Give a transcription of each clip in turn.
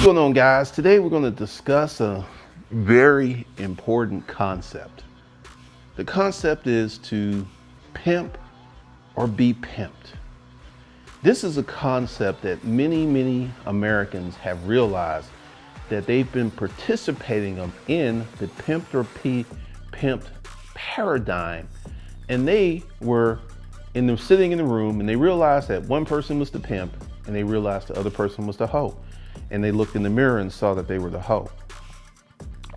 going on, guys? Today we're going to discuss a very important concept. The concept is to pimp or be pimped. This is a concept that many Americans have realized that they've been participating in the pimped or pimped paradigm, and they were sitting in the room and they realized that one person was the pimp and they realized the other person was the hoe. And they looked in the mirror and saw that they were the hoe.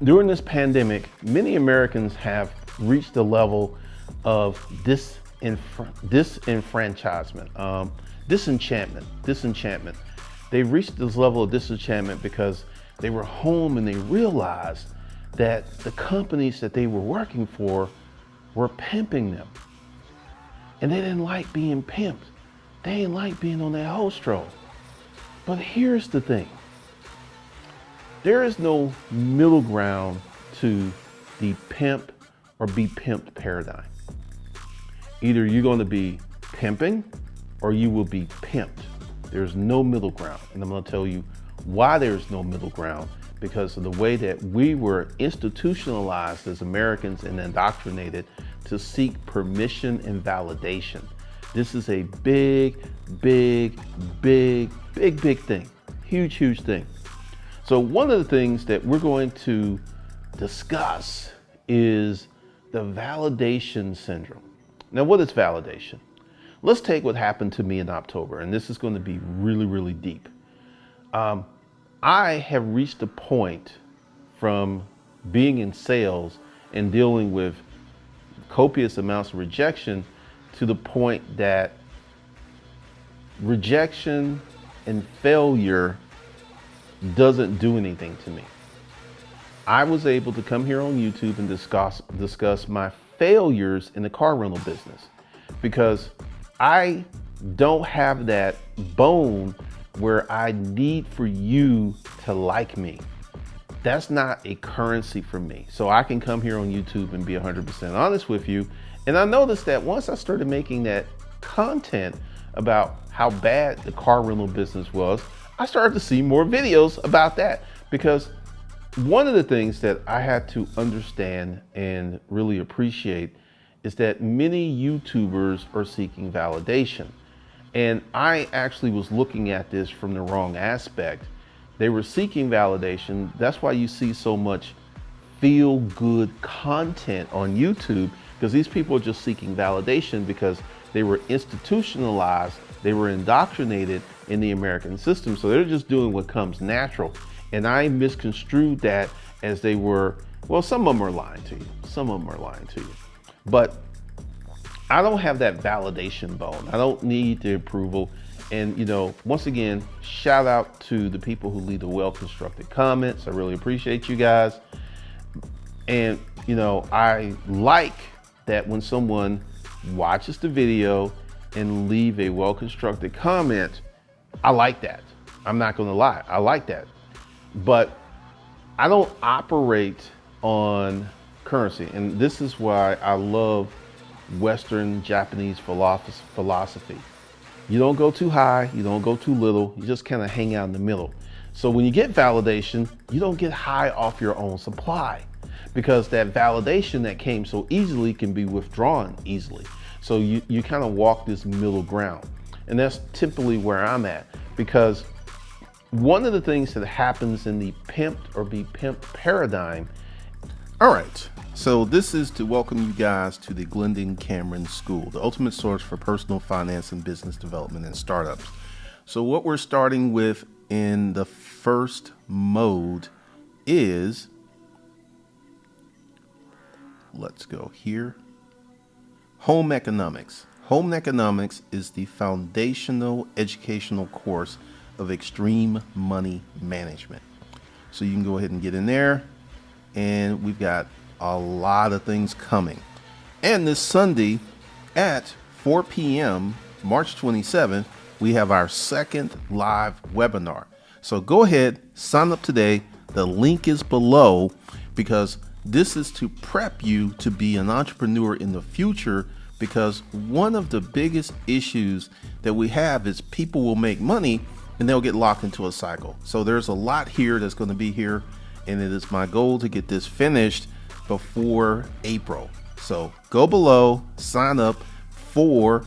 During this pandemic, many Americans have reached a level of disenfranchisement, disenchantment. They've reached this level of disenchantment because they were home and they realized that the companies that they were working for were pimping them. And they didn't like being pimped. They didn't like being on that hoe stroll. But here's the thing. There is no middle ground to the pimp or be pimped paradigm. Either you're going to be pimping or you will be pimped. There's no middle ground. And I'm going to tell you why there's no middle ground, because of the way that we were institutionalized as Americans and indoctrinated to seek permission and validation. This is a big thing. Huge thing. So one of the things that we're going to discuss is the validation syndrome. Now, what is validation? Let's take what happened to me in October, and this is going to be really deep. I have reached a point from being in sales and dealing with copious amounts of rejection to the point that rejection and failure doesn't do anything to me. I was able to come here on YouTube and discuss my failures in the car rental business, because I don't have that bone where I need for you to like me. That's not a currency for me. So I can come here on YouTube and be 100% honest with you. And I noticed that once I started making that content about how bad the car rental business was, I started to see more videos about that, because one of the things that I had to understand and really appreciate is that many YouTubers are seeking validation. And I actually was looking at this from the wrong aspect. They were seeking validation. That's why you see so much feel-good content on YouTube, because these people are just seeking validation because they were institutionalized, they were indoctrinated in the American system. So they're just doing what comes natural. And I misconstrued that as they were, well, some of them are lying to you. But I don't have that validation bone. I don't need the approval. And, once again, shout out to the people who leave the well-constructed comments. I really appreciate you guys. And, I like that when someone watches the video and leave a well-constructed comment. I like that. I'm not going to lie. I like that. But I don't operate on currency. And this is why I love Western Japanese philosophy. You don't go too high, you don't go too little, you just kind of hang out in the middle. So when you get validation, you don't get high off your own supply, because that validation that came so easily can be withdrawn easily. So you kind of walk this middle ground. And that's typically where I'm at, because one of the things that happens in the pimped or be pimped paradigm. All right, so this is to welcome you guys to the Glendon Cameron School, the ultimate source for personal finance and business development and startups. So what we're starting with in the first mode is, let's go here, home economics. Home economics is the foundational educational course of extreme money management. So you can go ahead and get in there, and we've got a lot of things coming. And this Sunday at 4 p.m., March 27th, we have our second live webinar. So go ahead, sign up today. The link is below, because this is to prep you to be an entrepreneur in the future, because one of the biggest issues that we have is people will make money and they'll get locked into a cycle. So there's a lot here that's going to be here, and it is my goal to get this finished before April. So go below, sign up for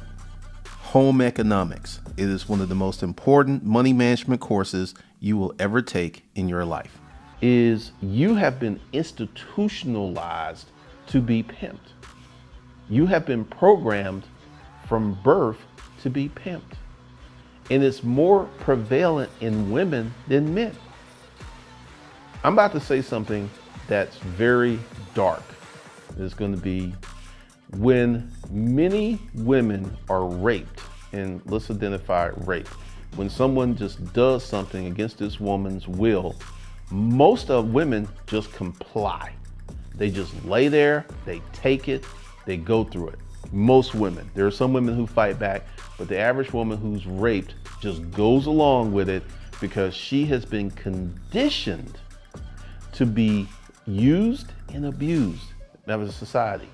Home Economics. It is one of the most important money management courses you will ever take in your life. You have been institutionalized to be pimped. You have been programmed from birth to be pimped. And it's more prevalent in women than men. I'm about to say something that's very dark. It's going to be when many women are raped, and let's identify rape. When someone just does something against this woman's will, most of women just comply. They just lay there, they take it, they go through it. Most women. There are some women who fight back, but the average woman who's raped just goes along with it because she has been conditioned to be used and abused by the society.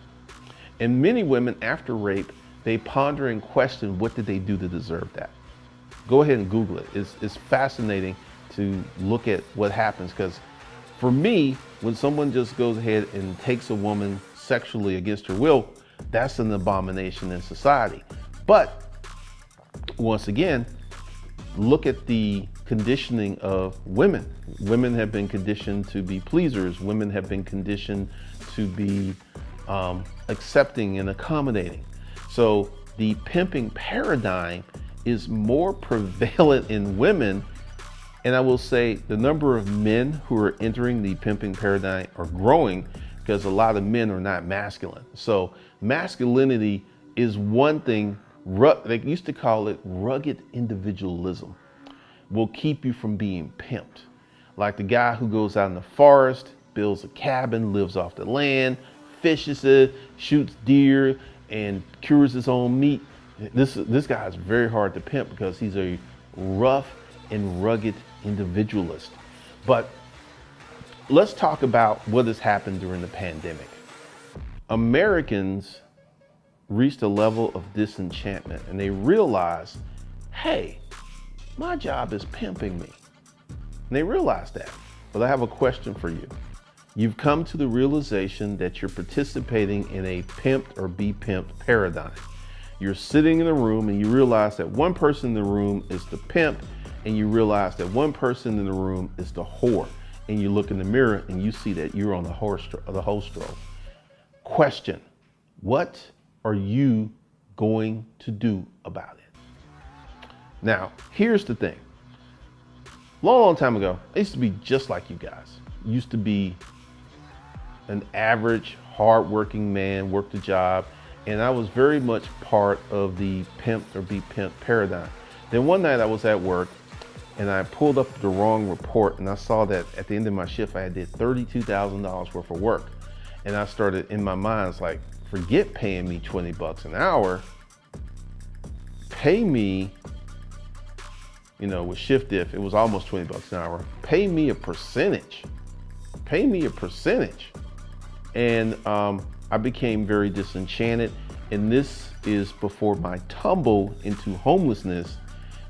And many women after rape, they ponder and question, what did they do to deserve that? Go ahead and Google it. It's fascinating to look at what happens, because for me, when someone just goes ahead and takes a woman sexually against her will, that's an abomination in society. But once again, look at the conditioning of women. Women have been conditioned to be pleasers. Women have been conditioned to be accepting and accommodating. So the pimping paradigm is more prevalent in women. And I will say the number of men who are entering the pimping paradigm are growing because a lot of men are not masculine. So masculinity is one thing, they used to call it rugged individualism, will keep you from being pimped. Like the guy who goes out in the forest, builds a cabin, lives off the land, fishes it, shoots deer, and cures his own meat. This guy is very hard to pimp because he's a rough and rugged individualist. But let's talk about what has happened during the pandemic. Americans reached a level of disenchantment, and they realized, hey, my job is pimping me. And they realized that. But I have a question for you. You've come to the realization that you're participating in a pimped or be pimped paradigm. You're sitting in a room and you realize that one person in the room is the pimp, and you realize that one person in the room is the whore. And you look in the mirror and you see that you're on the whole stroke. Question, what are you going to do about it? Now, here's the thing. Long time ago, I used to be just like you guys. Used to be an average, hardworking man, worked a job, and I was very much part of the pimped or be pimped paradigm. Then one night I was at work and I pulled up the wrong report, and I saw that at the end of my shift I did $32,000 worth of work. And I started, in my mind, it's like, forget paying me 20 bucks an hour. Pay me, with shift diff, it was almost 20 bucks an hour. Pay me a percentage. Pay me a percentage. And I became very disenchanted. And this is before my tumble into homelessness,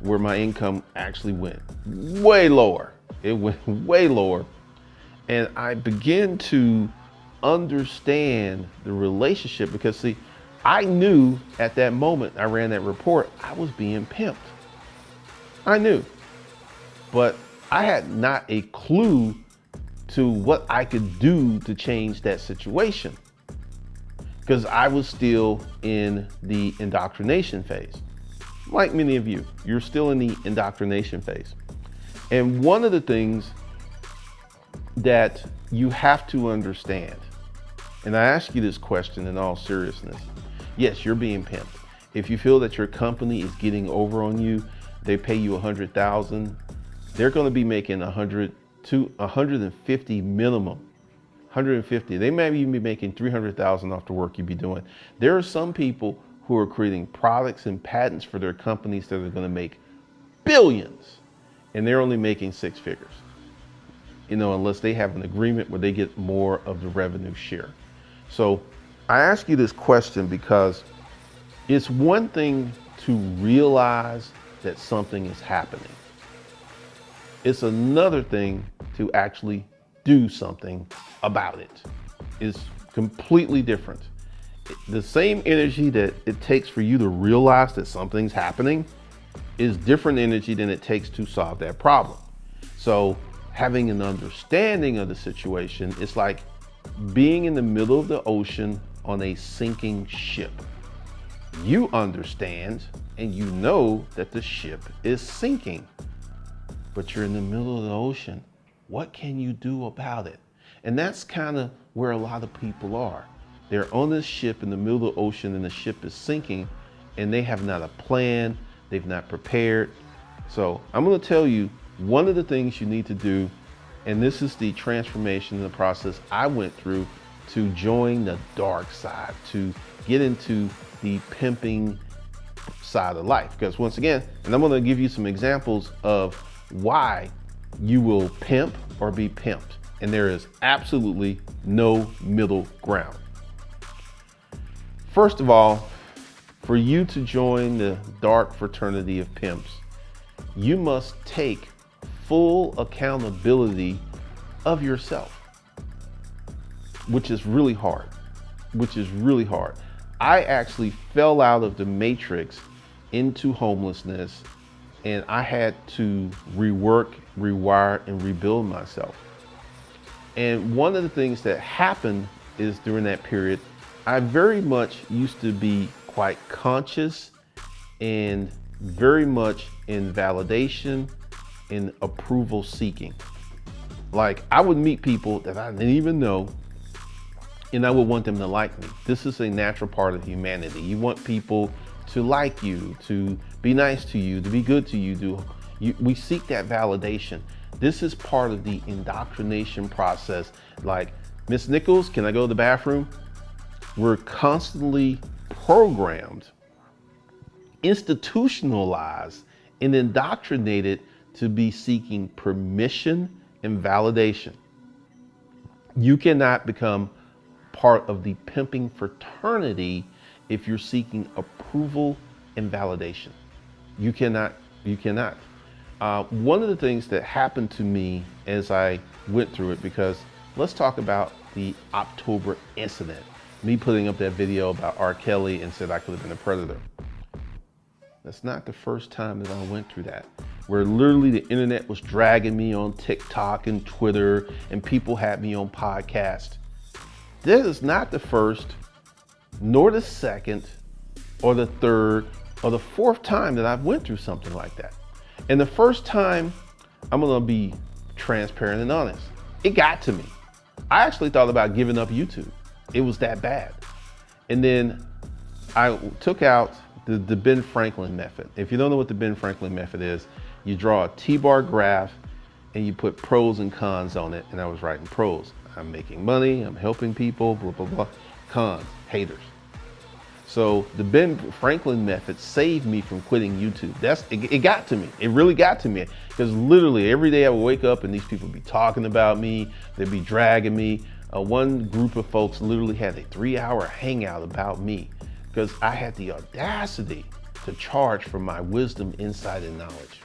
where my income actually went way lower. It went way lower. And I began to understand the relationship, because see, I knew at that moment I ran that report, I was being pimped. I knew, but I had not a clue to what I could do to change that situation, because I was still in the indoctrination phase. Like many of you, you're still in the indoctrination phase. And one of the things that you have to understand, and I ask you this question in all seriousness, yes, you're being pimped. If you feel that your company is getting over on you, they pay you $100,000, they're going to be making 100 to 150 minimum. 150. They may even be making 300,000 off the work you be doing. There are some people who are creating products and patents for their companies that are going to make billions, and they're only making six figures. Unless they have an agreement where they get more of the revenue share. So I ask you this question because it's one thing to realize that something is happening. It's another thing to actually do something about it. It's completely different. The same energy that it takes for you to realize that something's happening is different energy than it takes to solve that problem. So having an understanding of the situation is like being in the middle of the ocean on a sinking ship. You understand and you know that the ship is sinking, but you're in the middle of the ocean. What can you do about it? And that's kind of where a lot of people are. They're on this ship in the middle of the ocean and the ship is sinking and they have not a plan, they've not prepared. So I'm going to tell you one of the things you need to do, and this is the transformation in the process I went through to join the dark side, to get into the pimping side of life. Because once again, and I'm going to give you some examples of why you will pimp or be pimped. And there is absolutely no middle ground. First of all, for you to join the dark fraternity of pimps, you must take full accountability of yourself, which is really hard, I actually fell out of the matrix into homelessness, and I had to rework, rewire, and rebuild myself. And one of the things that happened is during that period, I very much used to be quite conscious and very much in validation and approval seeking. Like I would meet people that I didn't even know and I would want them to like me. This is a natural part of humanity. You want people to like you, to be nice to you, to be good to you. We seek that validation. This is part of the indoctrination process. Like, Miss Nichols, can I go to the bathroom? We're constantly programmed, institutionalized, and indoctrinated to be seeking permission and validation. You cannot become part of the pimping fraternity if you're seeking approval and validation. You cannot. One of the things that happened to me as I went through it, because let's talk about the October incident. Me putting up that video about R. Kelly and said I could have been a predator. That's not the first time that I went through that, where literally the internet was dragging me on TikTok and Twitter and people had me on podcast. This is not the first, nor the second, or the third, or the fourth time that I've went through something like that. And the first time, I'm gonna be transparent and honest, it got to me. I actually thought about giving up YouTube. It was that bad. And then I took out the Ben Franklin method. If you don't know what the Ben Franklin method is, you draw a T-bar graph and you put pros and cons on it. And I was writing pros. I'm making money, I'm helping people, blah, blah, blah. Cons, haters. So the Ben Franklin method saved me from quitting YouTube. It got to me. It really got to me. Because literally every day I would wake up and these people would be talking about me. They'd be dragging me. One group of folks literally had a 3-hour hangout about me because I had the audacity to charge for my wisdom, insight, and knowledge.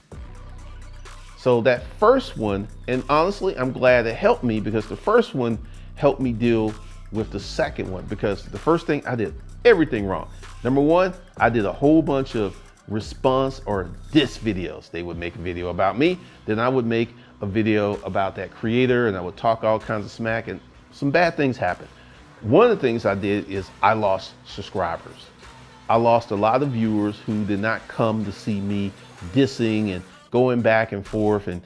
So that first one, and honestly, I'm glad it helped me because the first one helped me deal with the second one, because the first thing I did everything wrong. Number one, I did a whole bunch of response or diss videos. They would make a video about me, then I would make a video about that creator and I would talk all kinds of smack, and some bad things happened. One of the things I did is I lost subscribers. I lost a lot of viewers who did not come to see me dissing and going back and forth, and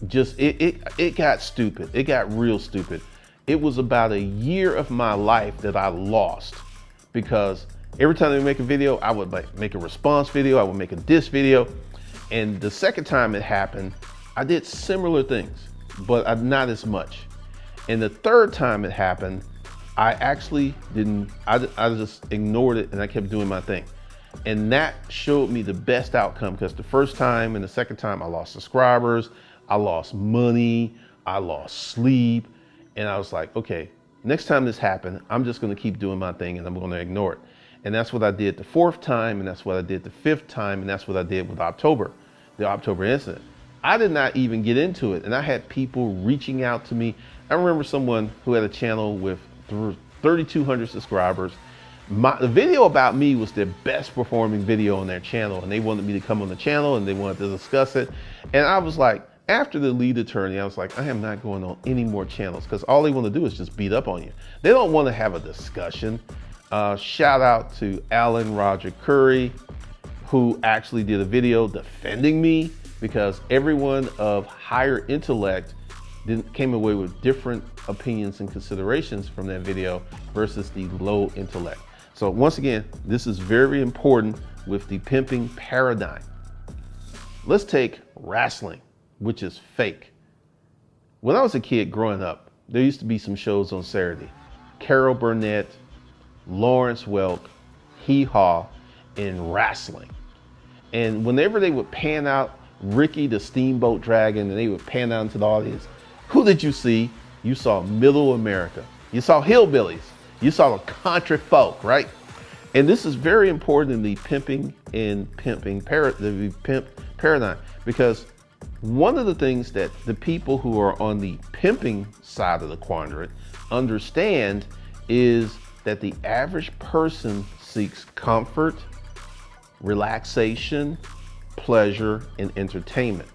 just it got stupid. It got real stupid. It was about a year of my life that I lost because every time they make a video, I would make a response video, I would make a diss video. And the second time it happened, I did similar things, but not as much. And the third time it happened, I actually didn't, I just ignored it and I kept doing my thing. And that showed me the best outcome, because the first time and the second time I lost subscribers, I lost money, I lost sleep. And I was like, okay, next time this happened, I'm just gonna keep doing my thing and I'm gonna ignore it. And that's what I did the fourth time, and that's what I did the fifth time, and that's what I did with the October incident. I did not even get into it. And I had people reaching out to me. I remember someone who had a channel with 3,200 subscribers. The video about me was their best performing video on their channel, and they wanted me to come on the channel and they wanted to discuss it. And I was like, after the lead attorney, I was like, I am not going on any more channels, because all they want to do is just beat up on you. They don't want to have a discussion. Shout out to Alan Roger Curry, who actually did a video defending me, because everyone of higher intellect came away with different opinions and considerations from that video versus the low intellect. So once again, this is very important with the pimping paradigm. Let's take wrestling, which is fake. When I was a kid growing up, there used to be some shows on Saturday. Carol Burnett, Lawrence Welk, Hee Haw, and wrestling. And whenever they would pan out Ricky the Steamboat Dragon and they would pan out into the audience, who did you see? You saw middle America. You saw hillbillies. You saw the country folk, right? And this is very important in the pimping the pimp paradigm, because one of the things that the people who are on the pimping side of the quadrant understand is that the average person seeks comfort, relaxation, pleasure, and entertainment.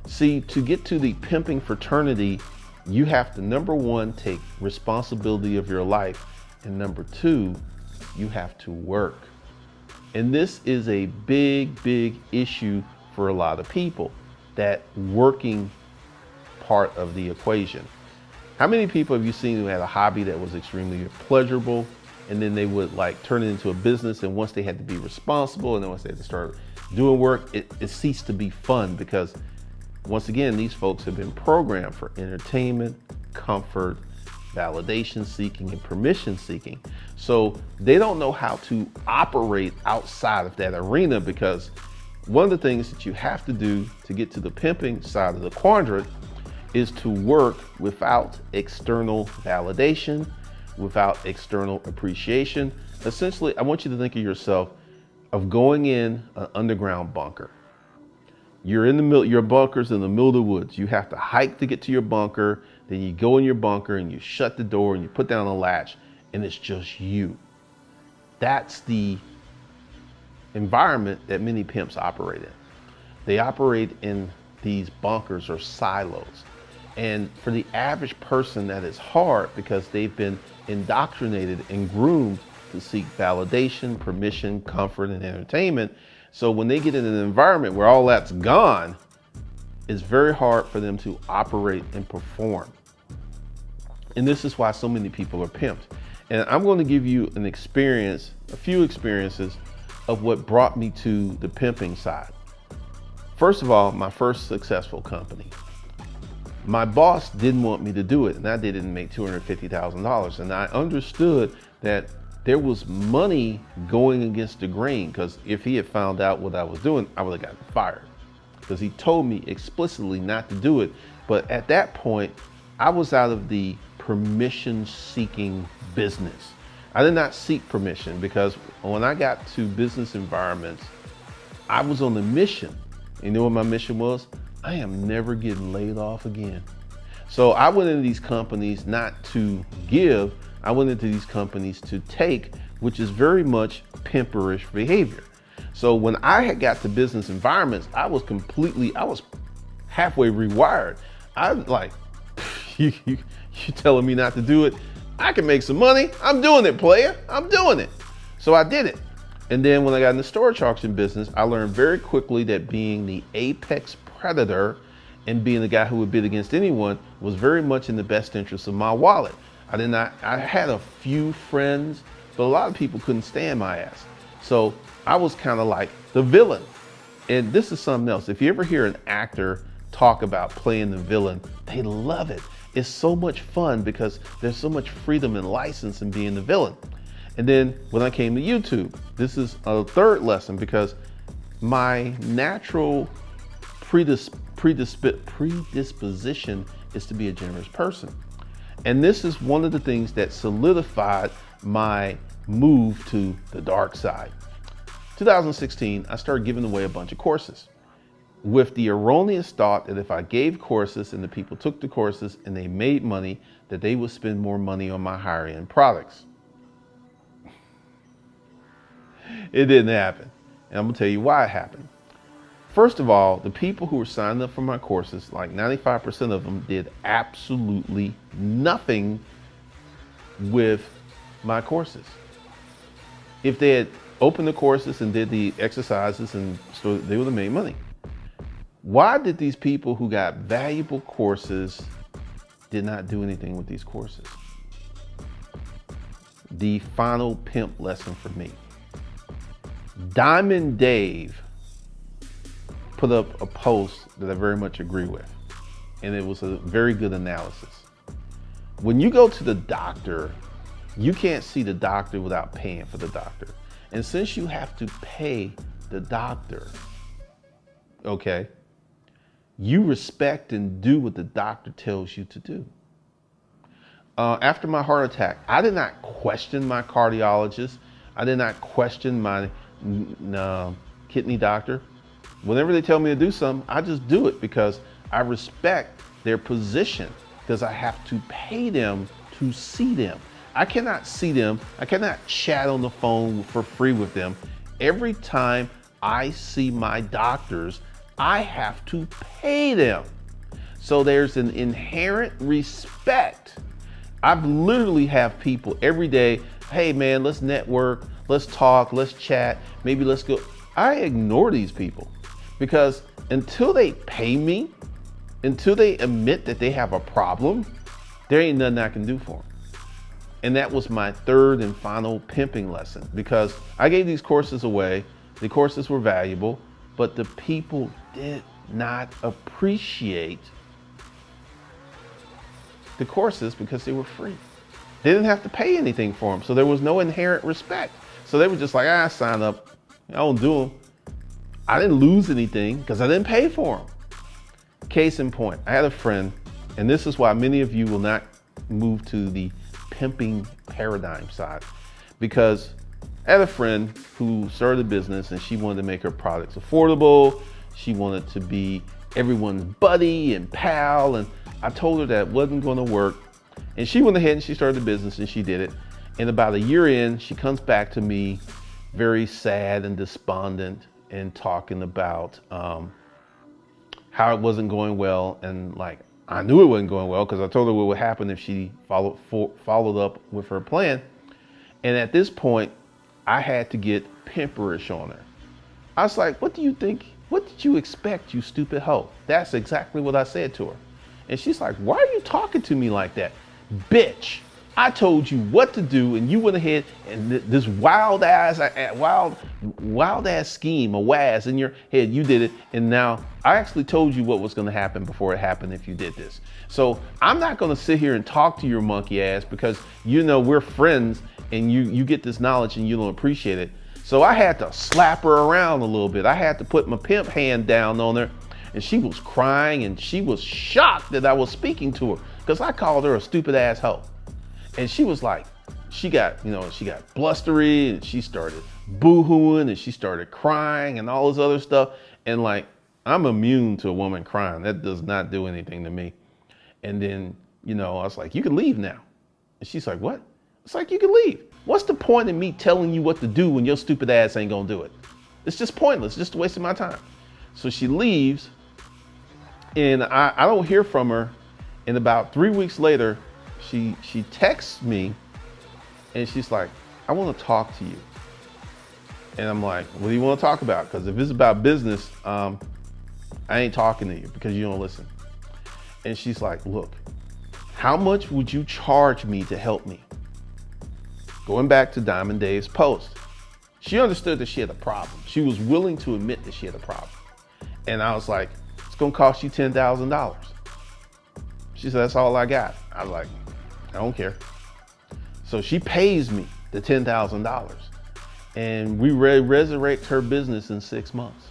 See, to get to the pimping fraternity, you have to, number one, take responsibility of your life, and number two, you have to work. And this is a big, big issue for a lot of people, that working part of the equation. How many people have you seen who had a hobby that was extremely pleasurable, and then they would like turn it into a business, and once they had to be responsible, and then once they had to start doing work, it ceased to be fun, because once again, these folks have been programmed for entertainment, comfort, validation seeking, and permission seeking. So they don't know how to operate outside of that arena, because one of the things that you have to do to get to the pimping side of the quadrant is to work without external validation, without external appreciation. Essentially, I want you to think of yourself of going in an underground bunker. You're in the middle, your bunker's in the middle of the woods. You have to hike to get to your bunker. Then you go in your bunker and you shut the door and you put down a latch, and it's just you. That's the environment that many pimps operate in. They operate in these bunkers or silos. And for the average person, that is hard, because they've been indoctrinated and groomed to seek validation, permission, comfort, and entertainment. So when they get in an environment where all that's gone, it's very hard for them to operate and perform. And this is why so many people are pimped. And I'm going to give you an experience, a few experiences of what brought me to the pimping side. First of all, my first successful company. My boss didn't want me to do it, and I didn't make $250,000. And I understood that there was money going against the grain, because if he had found out what I was doing, I would have gotten fired, because he told me explicitly not to do it. But at that point, I was out of the permission seeking business. I did not seek permission, because when I got to business environments, I was on a mission. You know what my mission was? I am never getting laid off again. So I went into these companies not to give, I went into these companies to take, which is very much pimperish behavior. So when I had got to business environments, I was halfway rewired. I was like, you telling me not to do it? I can make some money. I'm doing it, player. I'm doing it. So I did it. And then when I got in the storage auction business, I learned very quickly that being the apex predator and being the guy who would bid against anyone was very much in the best interest of my wallet. I had a few friends, but a lot of people couldn't stand my ass. So I was kind of like the villain. And this is something else. If you ever hear an actor talk about playing the villain, they love it. It's so much fun, because there's so much freedom and license in being the villain. And then when I came to YouTube, this is a third lesson, because my natural predisposition is to be a generous person. And this is one of the things that solidified my move to the dark side. 2016, I started giving away a bunch of courses. with the erroneous thought that if I gave courses and the people took the courses and they made money, that they would spend more money on my higher end products. It didn't happen. And I'm gonna tell you why it happened. First of all, the people who were signing up for my courses, like 95% of them, did absolutely nothing with my courses. If they had opened the courses and did the exercises, and so they would have made money. Why did these people who got valuable courses did not do anything with these courses? The final pimp lesson for me. Diamond Dave put up a post that I very much agree with, and it was a very good analysis. When you go to the doctor, you can't see the doctor without paying for the doctor. And since you have to pay the doctor, okay, you respect and do what the doctor tells you to do. After my heart attack, I did not question my cardiologist. I did not question my kidney doctor. Whenever they tell me to do something, I just do it because I respect their position, because I have to pay them to see them. I cannot see them. I cannot chat on the phone for free with them. Every time I see my doctors, I have to pay them. So there's an inherent respect. I've literally have people every day, hey man, let's network, let's talk, let's chat, maybe let's go. I ignore these people because until they pay me, until they admit that they have a problem, there ain't nothing I can do for them. And that was my third and final pimping lesson, because I gave these courses away. The courses were valuable, but the people did not appreciate the courses because they were free. They didn't have to pay anything for them, so there was no inherent respect. So they were just like, I sign up, I don't do them. I didn't lose anything because I didn't pay for them. Case in point, I had a friend, and this is why many of you will not move to the pimping paradigm side, because I had a friend who started a business and she wanted to make her products affordable. She wanted to be everyone's buddy and pal, and I told her that wasn't going to work. And she went ahead and she started the business and she did it. And about a year in, she comes back to me very sad and despondent and talking about how it wasn't going well. And like, I knew it wasn't going well because I told her what would happen if she followed up with her plan. And at this point, I had to get pimperish on her. I was like, what do you think? What did you expect, you stupid hoe? That's exactly what I said to her. And she's like, why are you talking to me like that? Bitch, I told you what to do and you went ahead and this wild ass scheme, a waz in your head, you did it. And now I actually told you what was going to happen before it happened if you did this. So I'm not going to sit here and talk to your monkey ass because you know we're friends and you get this knowledge and you don't appreciate it. So I had to slap her around a little bit. I had to put my pimp hand down on her, and she was crying and she was shocked that I was speaking to her because I called her a stupid ass hoe. And she was like, she got blustery and she started boo-hooing and she started crying and all this other stuff. And like, I'm immune to a woman crying. That does not do anything to me. And then, I was like, you can leave now. And she's like, what? It's like, you can leave. What's the point in me telling you what to do when your stupid ass ain't gonna do it? It's just pointless, just wasting my time. So she leaves and I don't hear from her. And about 3 weeks later, she texts me and she's like, I want to talk to you. And I'm like, what do you want to talk about? Because if it's about business, I ain't talking to you because you don't listen. And she's like, look, how much would you charge me to help me? Going back to Diamond Dave's post, she understood that she had a problem. She was willing to admit that she had a problem. And I was like, it's going to cost you $10,000. She said, that's all I got. I was like, I don't care. So she pays me the $10,000 and we resurrect her business in 6 months.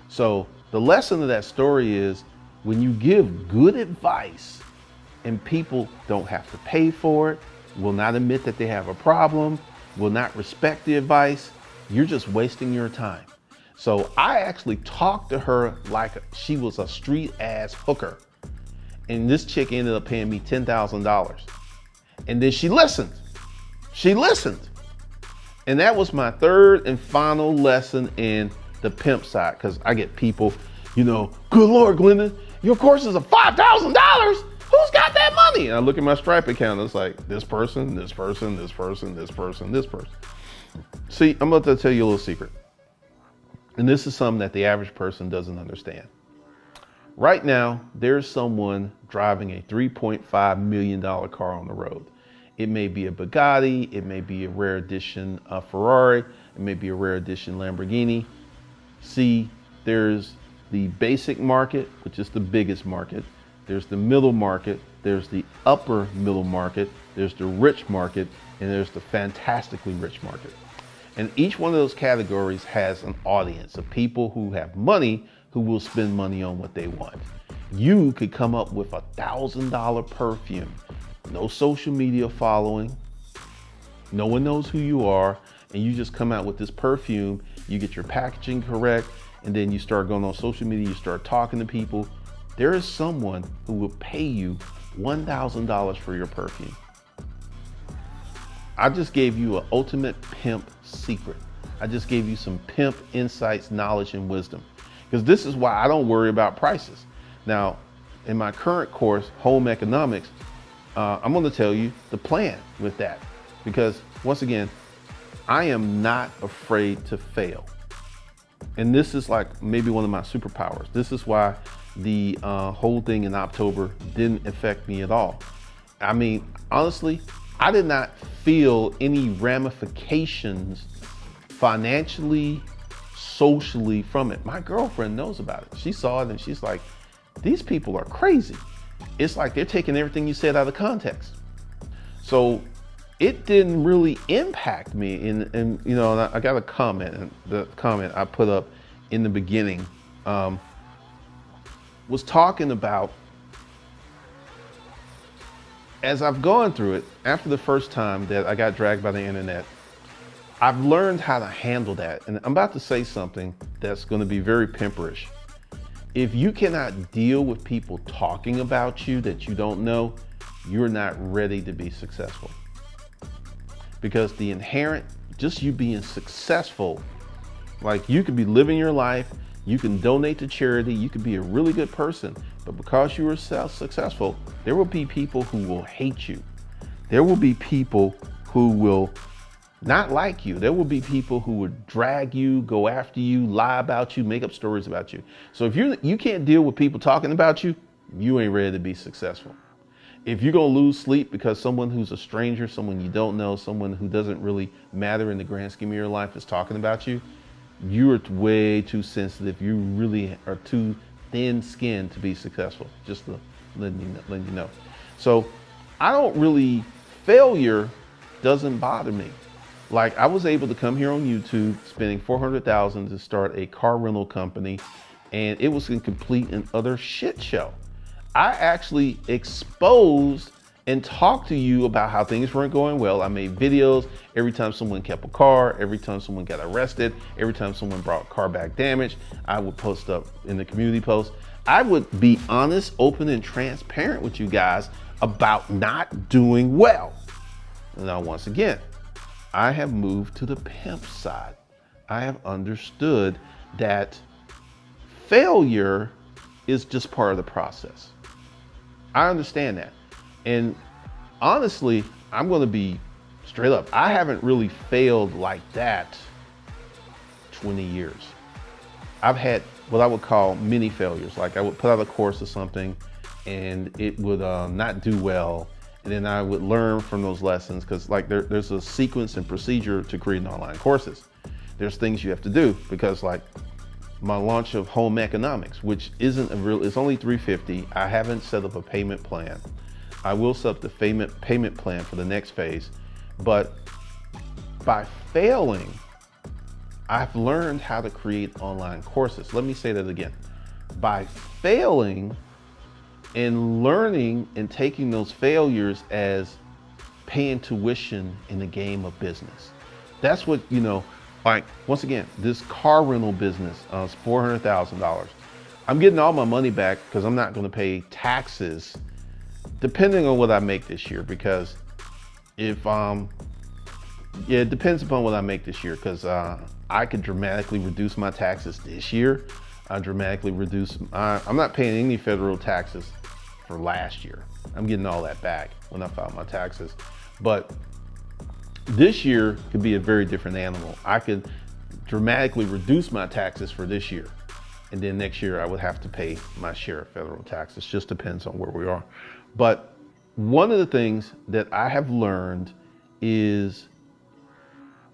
So the lesson of that story is when you give good advice and people don't have to pay for it, will not admit that they have a problem, will not respect the advice, you're just wasting your time. So I actually talked to her like she was a street ass hooker. And this chick ended up paying me $10,000. And then she listened. She listened. And that was my third and final lesson in the pimp side. Because I get people, good Lord, Glendon, your courses are $5,000. Who's got that money? And I look at my Stripe account. And it's like this person, this person, this person, this person, this person. See, I'm about to tell you a little secret. And this is something that the average person doesn't understand. Right now, there's someone driving a $3.5 million car on the road. It may be a Bugatti, it may be a rare edition Ferrari, it may be a rare edition Lamborghini. See, there's the basic market, which is the biggest market. There's the middle market, there's the upper middle market, there's the rich market, and there's the fantastically rich market. And each one of those categories has an audience of people who have money who will spend money on what they want. You could come up with $1,000 perfume, no social media following, no one knows who you are, and you just come out with this perfume, you get your packaging correct, and then you start going on social media, you start talking to people. There is someone who will pay you $1,000 for your perfume. I just gave you an ultimate pimp secret. I just gave you some pimp insights, knowledge, and wisdom. Because this is why I don't worry about prices. Now, in my current course, Home Economics, I'm going to tell you the plan with that. Because once again, I am not afraid to fail. And this is like maybe one of my superpowers. This is why the whole thing in October didn't affect me at all. I mean, honestly, I did not feel any ramifications financially, socially from it. My girlfriend knows about it. She saw it and she's like, these people are crazy. It's like they're taking everything you said out of context. So it didn't really impact me. And I got a comment, and the comment I put up in the beginning was talking about, as I've gone through it, after the first time that I got dragged by the internet, I've learned how to handle that. And I'm about to say something that's going to be very pimperish. If you cannot deal with people talking about you that you don't know, you're not ready to be successful. Because the inherent, just you being successful, like you could be living your life, you can donate to charity, you could be a really good person, but because you were successful, there will be people who will hate you. There will be people who will not like you. There will be people who would drag you, go after you, lie about you, make up stories about you. So if you can't deal with people talking about you, you ain't ready to be successful. If you're gonna lose sleep because someone who's a stranger, someone you don't know, someone who doesn't really matter in the grand scheme of your life is talking about you, you are way too sensitive. You really are too thin-skinned to be successful. Just to let you know. So failure doesn't bother me. Like I was able to come here on YouTube, spending $400,000 to start a car rental company, and it was a complete and utter shit show. I actually exposed and talked to you about how things weren't going well. I made videos every time someone kept a car, every time someone got arrested, every time someone brought car back damage. I would post up in the community post. I would be honest, open, and transparent with you guys about not doing well. Now, once again, I have moved to the pimp side. I have understood that failure is just part of the process. I understand that. And honestly, I'm going to be straight up. I haven't really failed like that 20 years. I've had what I would call mini failures. Like I would put out a course or something and it would not do well. And then I would learn from those lessons, because like there's a sequence and procedure to creating online courses. There's things you have to do, because like my launch of Home Economics, which isn't it's only $350. I haven't set up a payment plan. I will set up the payment plan for the next phase. But by failing, I've learned how to create online courses. Let me say that again. By failing and learning and taking those failures as paying tuition in the game of business. That's what, Like, once again, this car rental business is $400,000. I'm getting all my money back because I'm not going to pay taxes depending on what I make this year. Because if, yeah, it depends upon what I make this year, because I could dramatically reduce my taxes this year. I'm not paying any federal taxes for last year. I'm getting all that back when I file my taxes. But this year could be a very different animal. I could dramatically reduce my taxes for this year. And then next year I would have to pay my share of federal taxes. Just depends on where we are. But one of the things that I have learned is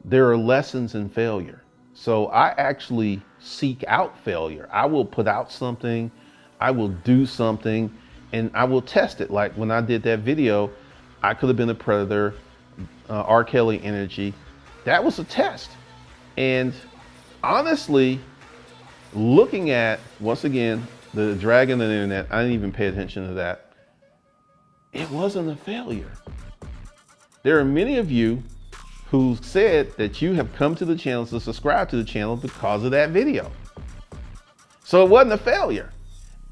there are lessons in failure. So I actually seek out failure. I will put out something, I will do something, and I will test it. Like when I did that video, I could have been a predator, R. Kelly energy. That was a test. And honestly, looking at, once again, the dragon of the internet, I didn't even pay attention to that. It wasn't a failure. There are many of you who said that you have come to the channel to subscribe to the channel because of that video. So it wasn't a failure,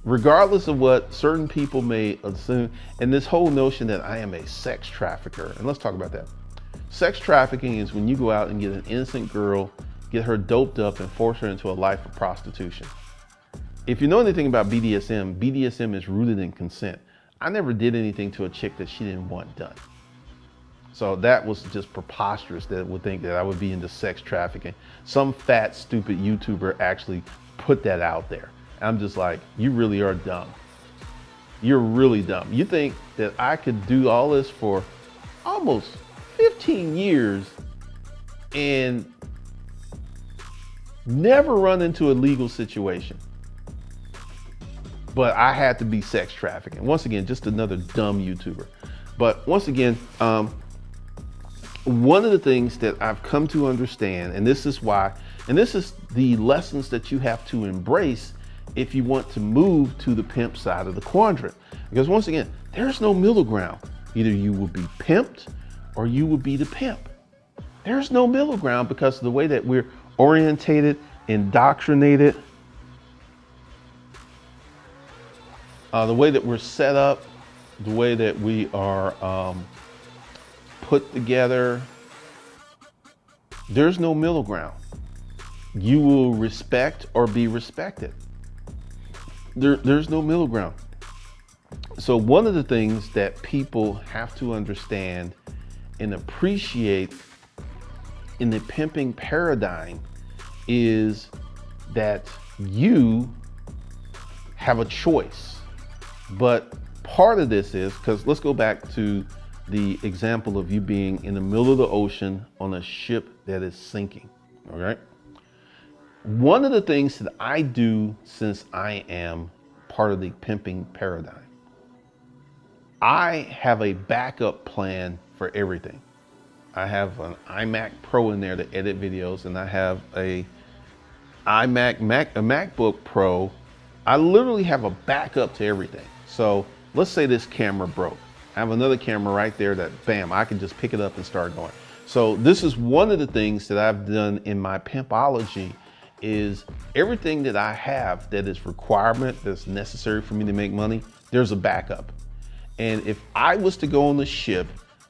regardless of what certain people may assume. And this whole notion that I am a sex trafficker, and let's talk about that. Sex trafficking is when you go out and get an innocent girl, get her doped up and force her into a life of prostitution. If you know anything about BDSM, BDSM is rooted in consent. I never did anything to a chick that she didn't want done. So that was just preposterous that would think that I would be into sex trafficking. Some fat, stupid YouTuber actually put that out there. I'm just like, you really are dumb. You're really dumb. You think that I could do all this for almost 15 years and never run into a legal situation. But I had to be sex trafficking. Once again, just another dumb YouTuber. But once again, one of the things that I've come to understand, and this is why, and this is the lessons that you have to embrace if you want to move to the pimp side of the quadrant. Because once again, there's no middle ground. Either you will be pimped or you will be the pimp. There's no middle ground because of the way that we're orientated, indoctrinated, the way that we're set up, the way that we are put together. There's no middle ground. You will respect or be respected. There's no middle ground. So one of the things that people have to understand and appreciate in the pimping paradigm is that you have a choice. But part of this is, because let's go back to the example of you being in the middle of the ocean on a ship that is sinking, all right? One of the things that I do since I am part of the pimping paradigm, I have a backup plan for everything. I have an iMac Pro in there to edit videos, and I have a MacBook Pro. I literally have a backup to everything. So let's say this camera broke. I have another camera right there that, bam, I can just pick it up and start going. So this is one of the things that I've done in my pimpology is everything that I have that is requirement, that's necessary for me to make money, there's a backup. And if I was to go on the ship,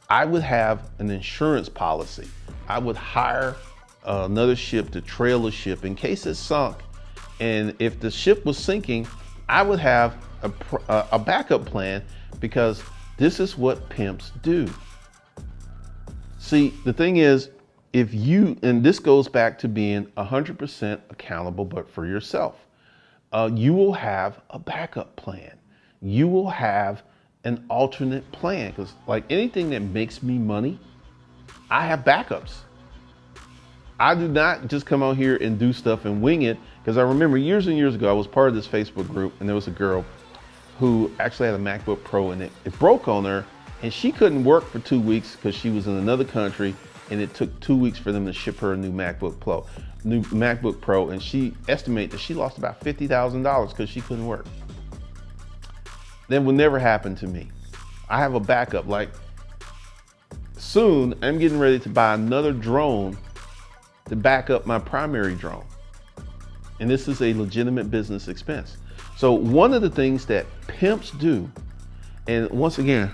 I would have an insurance policy. I would hire another ship to trail the ship in case it sunk. And if the ship was sinking, I would have a backup plan, because this is what pimps do. See, the thing is, if you, and this goes back to being 100% accountable, but for yourself, you will have a backup plan. You will have an alternate plan, because like anything that makes me money, I have backups. I do not just come out here and do stuff and wing it, because I remember years and years ago, I was part of this Facebook group, and there was a girl who actually had a MacBook Pro, and it broke on her, and she couldn't work for 2 weeks because she was in another country, and it took 2 weeks for them to ship her a new MacBook Pro, and she estimated that she lost about $50,000 because she couldn't work. That would never happen to me. I have a backup. Like soon, I'm getting ready to buy another drone to back up my primary drone. And this is a legitimate business expense. So one of the things that pimps do, and once again,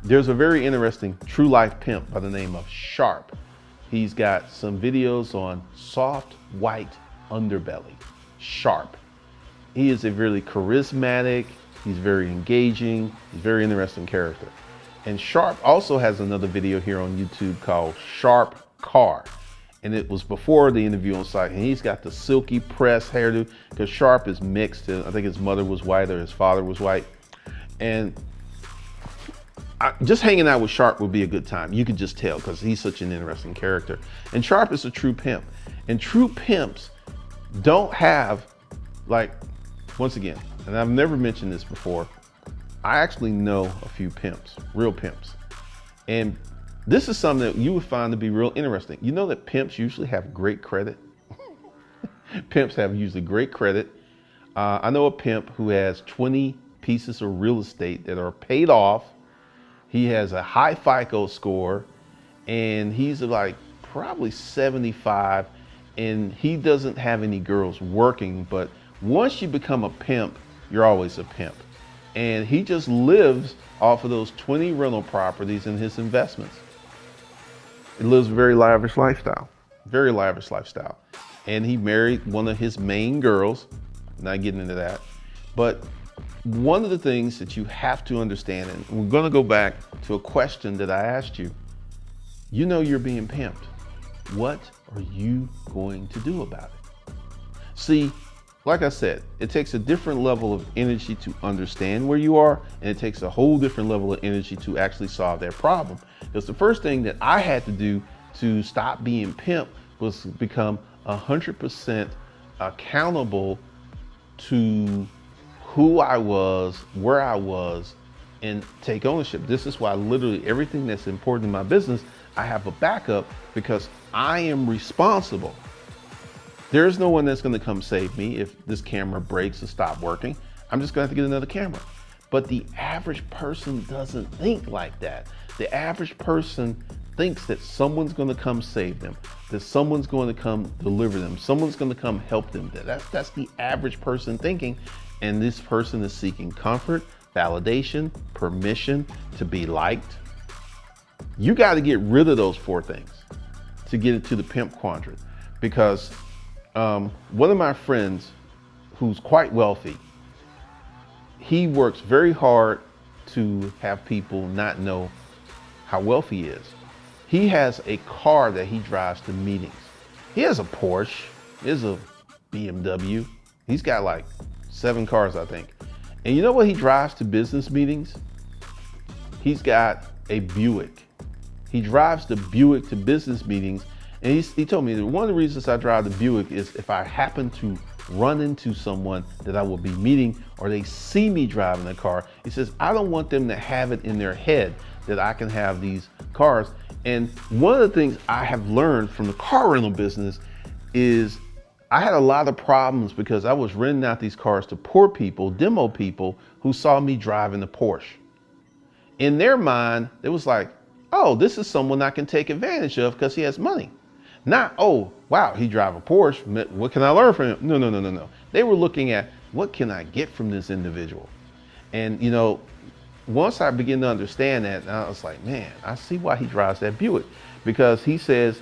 there's a very interesting true life pimp by the name of Sharp. He's got some videos on soft white underbelly. Sharp. He is a really charismatic, he's very engaging, he's a very interesting character. And Sharp also has another video here on YouTube called Sharp Car. And it was before the interview on site. And he's got the silky press hairdo because Sharp is mixed. I think his mother was white or his father was white. And just hanging out with Sharp would be a good time. You could just tell because he's such an interesting character. And Sharp is a true pimp. And true pimps don't have, like, once again, and I've never mentioned this before, I actually know a few pimps, real pimps. And this is something that you would find to be real interesting. You know that pimps usually have great credit? Pimps have usually great credit. I know a pimp who has 20 pieces of real estate that are paid off. He has a high FICO score and he's like probably 75 and he doesn't have any girls working, but once you become a pimp, you're always a pimp. And he just lives off of those 20 rental properties and his investments. He lives a very lavish lifestyle, very lavish lifestyle. And he married one of his main girls, not getting into that. But one of the things that you have to understand, and we're gonna go back to a question that I asked you. You know you're being pimped. What are you going to do about it? See, like I said, it takes a different level of energy to understand where you are, and it takes a whole different level of energy to actually solve that problem. Because the first thing that I had to do to stop being pimped was become 100% accountable to who I was, where I was, and take ownership. This is why literally everything that's important in my business, I have a backup because I am responsible. There's no one that's gonna come save me if this camera breaks or stop working. I'm just gonna have to get another camera. But the average person doesn't think like that. The average person thinks that someone's gonna come save them, that someone's going to come deliver them, someone's gonna come help them. That's the average person thinking. And this person is seeking comfort, validation, permission, to be liked. You gotta get rid of those four things to get into the pimp quadrant. Because one of my friends who's quite wealthy, he works very hard to have people not know how wealthy he is. He has a car that he drives to meetings. He has a Porsche, he has a BMW. He's got like 7 cars, I think. And you know what he drives to business meetings? He's got a Buick. He drives the Buick to business meetings. And he told me that one of the reasons I drive the Buick is if I happen to run into someone that I will be meeting or they see me driving the car, he says, I don't want them to have it in their head that I can have these cars. And one of the things I have learned from the car rental business is I had a lot of problems because I was renting out these cars to poor people, demo people who saw me driving the Porsche. In their mind, it was like, oh, this is someone I can take advantage of because he has money. Not, oh, wow, he drives a Porsche. What can I learn from him? No. They were looking at what can I get from this individual? And, you know, once I began to understand that, I was like, man, I see why he drives that Buick. Because he says,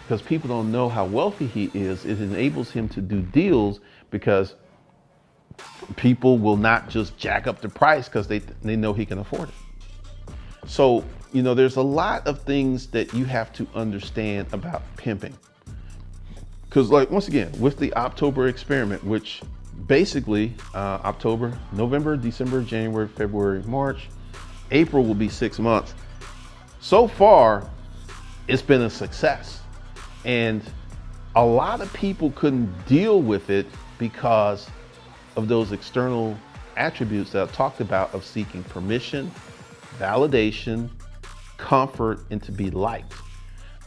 because people don't know how wealthy he is, it enables him to do deals because people will not just jack up the price because they know he can afford it. So, you know, there's a lot of things that you have to understand about pimping. Because, like, once again, with the October experiment, which basically October, November, December, January, February, March, April will be 6 months. So far, it's been a success. And a lot of people couldn't deal with it because of those external attributes that I talked about of seeking permission, validation, comfort, and to be liked.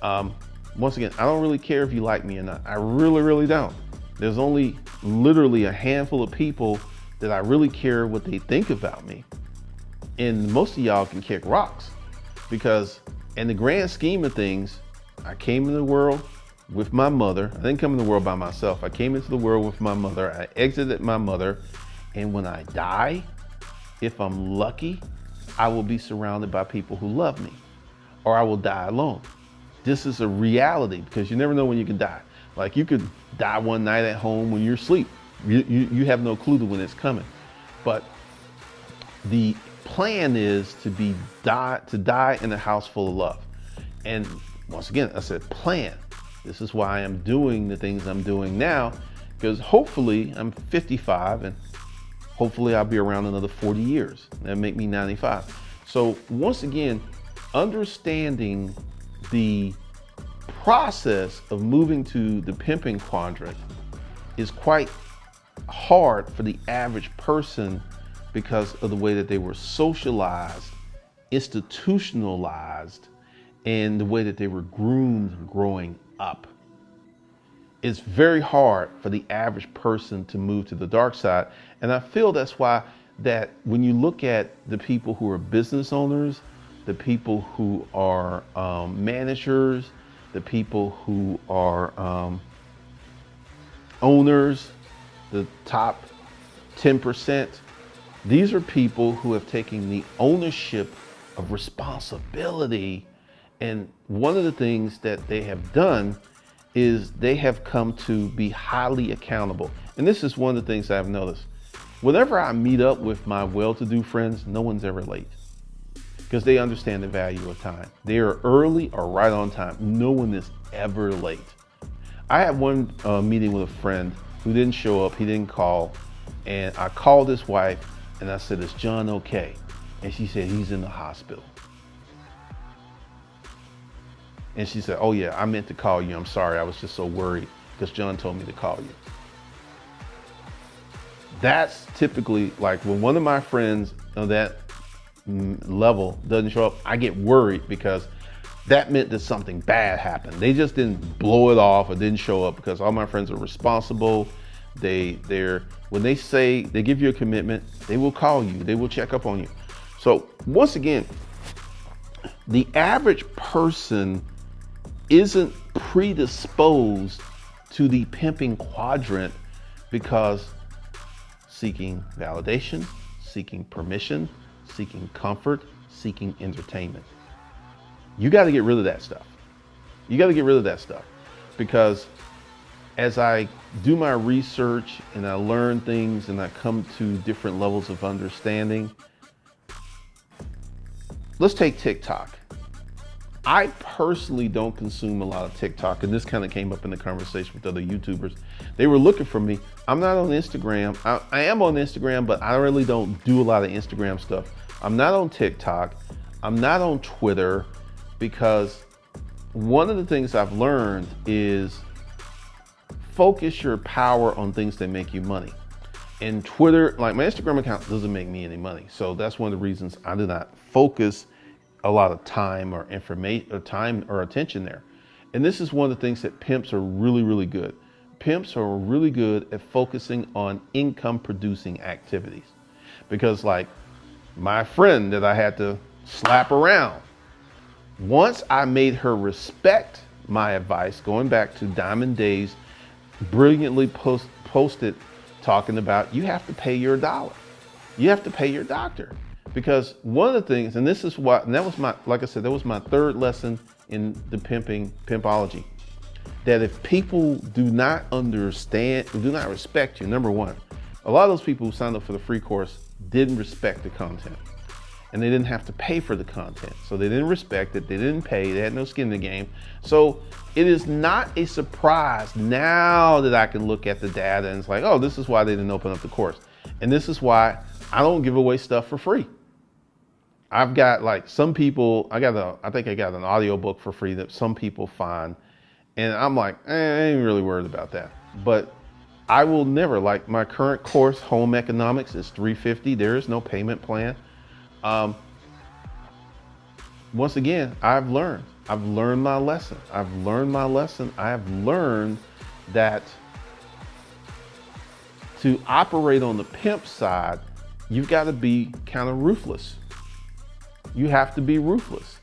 Once again, I don't really care if you like me or not. I really don't. There's only literally a handful of people that I really care what they think about me. And most of y'all can kick rocks because in the grand scheme of things, I came in the world with my mother. I didn't come in the world by myself. I came into the world with my mother. I exited my mother. And when I die, if I'm lucky, I will be surrounded by people who love me, or I will die alone. This is a reality because you never know when you can die. Like you could die one night at home when you're asleep. You have no clue to when it's coming. But the plan is to die in a house full of love. And once again, I said plan. This is why I'm doing the things I'm doing now, because hopefully I'm 55 and hopefully I'll be around another 40 years. That'll make me 95. So once again, understanding the process of moving to the pimping quadrant is quite hard for the average person because of the way that they were socialized, institutionalized, and the way that they were groomed growing up. It's very hard for the average person to move to the dark side. And I feel that's why that when you look at the people who are business owners, the people who are managers, the people who are owners, the top 10%, these are people who have taken the ownership of responsibility. And one of the things that they have done is they have come to be highly accountable. And this is one of the things I've noticed. Whenever I meet up with my well-to-do friends, no one's ever late because they understand the value of time. They are early or right on time. No one is ever late. I had one meeting with a friend who didn't show up. He didn't call. And I called his wife and I said, "Is John okay?" And she said, "He's in the hospital." And she said, "Oh yeah, I meant to call you. I'm sorry. I was just so worried because John told me to call you." That's typically like when one of my friends of that level doesn't show up, I get worried because that meant that something bad happened. They just didn't blow it off or didn't show up because all my friends are responsible. When they say they give you a commitment, they will call you, they will check up on you. So once again, the average person isn't predisposed to the pimping quadrant because seeking validation, seeking permission, seeking comfort, seeking entertainment. You got to get rid of that stuff. You got to get rid of that stuff because as I do my research and I learn things and I come to different levels of understanding, let's take TikTok. I personally don't consume a lot of TikTok, and this kind of came up in the conversation with other YouTubers. They were looking for me. I'm not on Instagram. I am on Instagram, but I really don't do a lot of Instagram stuff. I'm not on TikTok. I'm not on Twitter because one of the things I've learned is focus your power on things that make you money. And Twitter, like my Instagram account doesn't make me any money. So that's one of the reasons I do not focus a lot of time or attention there. And this is one of the things that pimps are really, really good. Pimps are really good at focusing on income producing activities. Because like my friend that I had to slap around, once I made her respect my advice, going back to Diamond Days, brilliantly posted talking about you have to pay your dollar. You have to pay your doctor. Because one of the things, and this is what, and that was my, like I said, that was my third lesson in the pimpology, that if people do not understand, do not respect you, number one, a lot of those people who signed up for the free course didn't respect the content and they didn't have to pay for the content. So they didn't respect it, they didn't pay, they had no skin in the game. So it is not a surprise now that I can look at the data and it's like, oh, this is why they didn't open up the course. And this is why I don't give away stuff for free. I've got like some people, I think I got an audio book for free that some people find. And I'm like, I ain't really worried about that. But I will never, like my current course, Home Economics, is $350. There is no payment plan. Once again, I've learned my lesson. I have learned that to operate on the pimp side, you've got to be kind of ruthless. You have to be ruthless.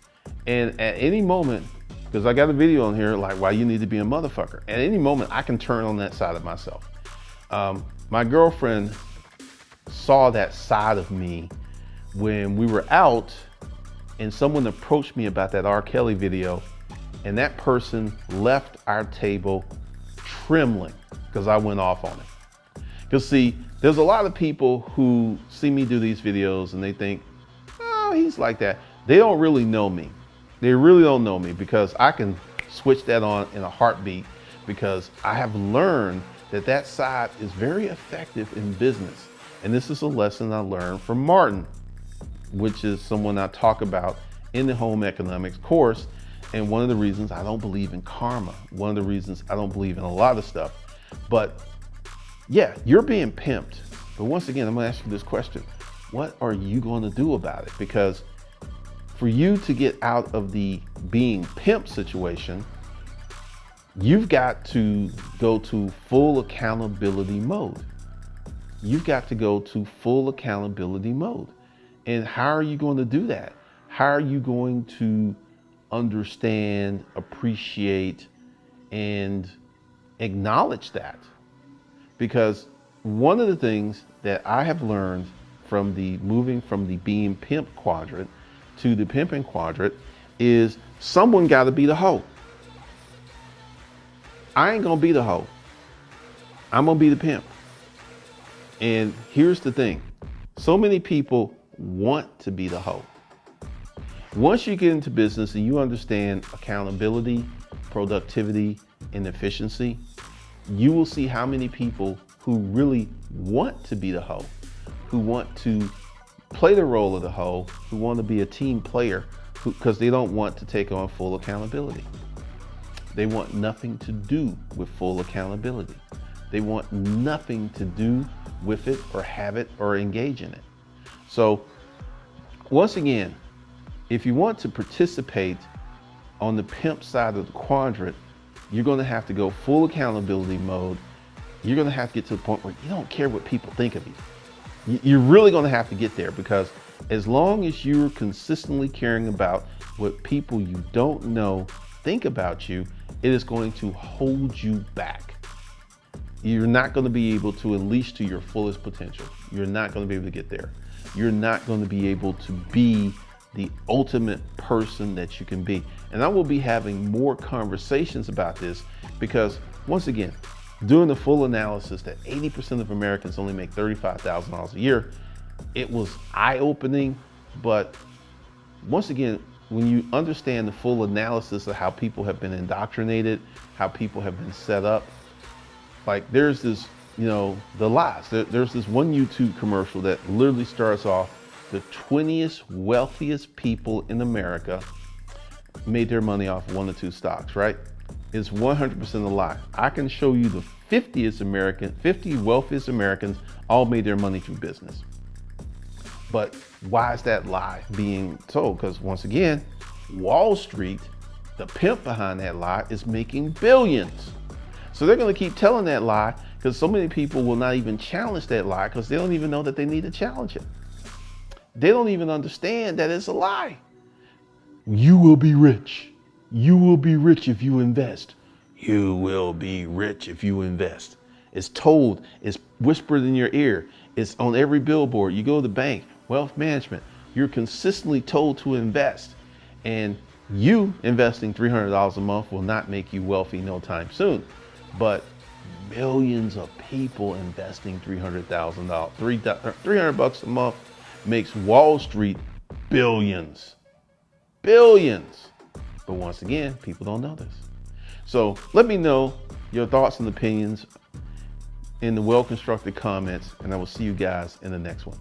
And at any moment, Because I got a video on here like why you need to be a motherfucker. At any moment, I can turn on that side of myself. My girlfriend saw that side of me when we were out and someone approached me about that R. Kelly video, and that person left our table trembling because I went off on it. Because see, there's a lot of people who see me do these videos and they think, oh, he's like that. They don't really know me. They really don't know me, because I can switch that on in a heartbeat, because I have learned that that side is very effective in business. And this is a lesson I learned from Martin, which is someone I talk about in the home economics course. And one of the reasons I don't believe in karma, one of the reasons I don't believe in a lot of stuff. But yeah, you're being pimped. But once again, I'm gonna ask you this question. What are you gonna do about it? Because for you to get out of the being pimped situation, you've got to go to full accountability mode. You've got to go to full accountability mode. And how are you going to do that? How are you going to understand, appreciate, and acknowledge that? Because one of the things that I have learned from the moving from the being pimp quadrant to the pimping quadrant is someone got to be the hoe. I ain't gonna be the hoe. I'm gonna be the pimp. And here's the thing. So many people want to be the hoe. Once you get into business and you understand accountability, productivity, and efficiency, you will see how many people who really want to be the hoe, who want to play the role of the hoe, who want to be a team player, because they don't want to take on full accountability. They want nothing to do with full accountability. They want nothing to do with it or have it or engage in it. So once again, if you want to participate on the pimp side of the quadrant, you're going to have to go full accountability mode. You're going to have to get to the point where you don't care what people think of you. You're really going to have to get there, because as long as you're consistently caring about what people you don't know think about you, it is going to hold you back. You're not going to be able to unleash to your fullest potential. You're not going to be able to get there. You're not going to be able to be the ultimate person that you can be. And I will be having more conversations about this, because once again, doing the full analysis that 80% of Americans only make $35,000 a year, it was eye-opening. But once again, when you understand the full analysis of how people have been indoctrinated, how people have been set up, like there's this, the lies. There's this one YouTube commercial that literally starts off, the 20th wealthiest people in America made their money off one or two stocks, right? It's 100% a lie. I can show you the 50 wealthiest Americans all made their money through business. But why is that lie being told? Because once again, Wall Street, the pimp behind that lie, is making billions. So they're going to keep telling that lie, because so many people will not even challenge that lie, because they don't even know that they need to challenge it. They don't even understand that it's a lie. You will be rich. You will be rich if you invest. You will be rich if you invest. It's told, it's whispered in your ear. It's on every billboard. You go to the bank, wealth management, you're consistently told to invest. And you investing $300 a month will not make you wealthy no time soon. But millions of people investing $300,000, $300 a month makes Wall Street billions. Billions. But once again, people don't know this. So let me know your thoughts and opinions in the well-constructed comments, and I will see you guys in the next one.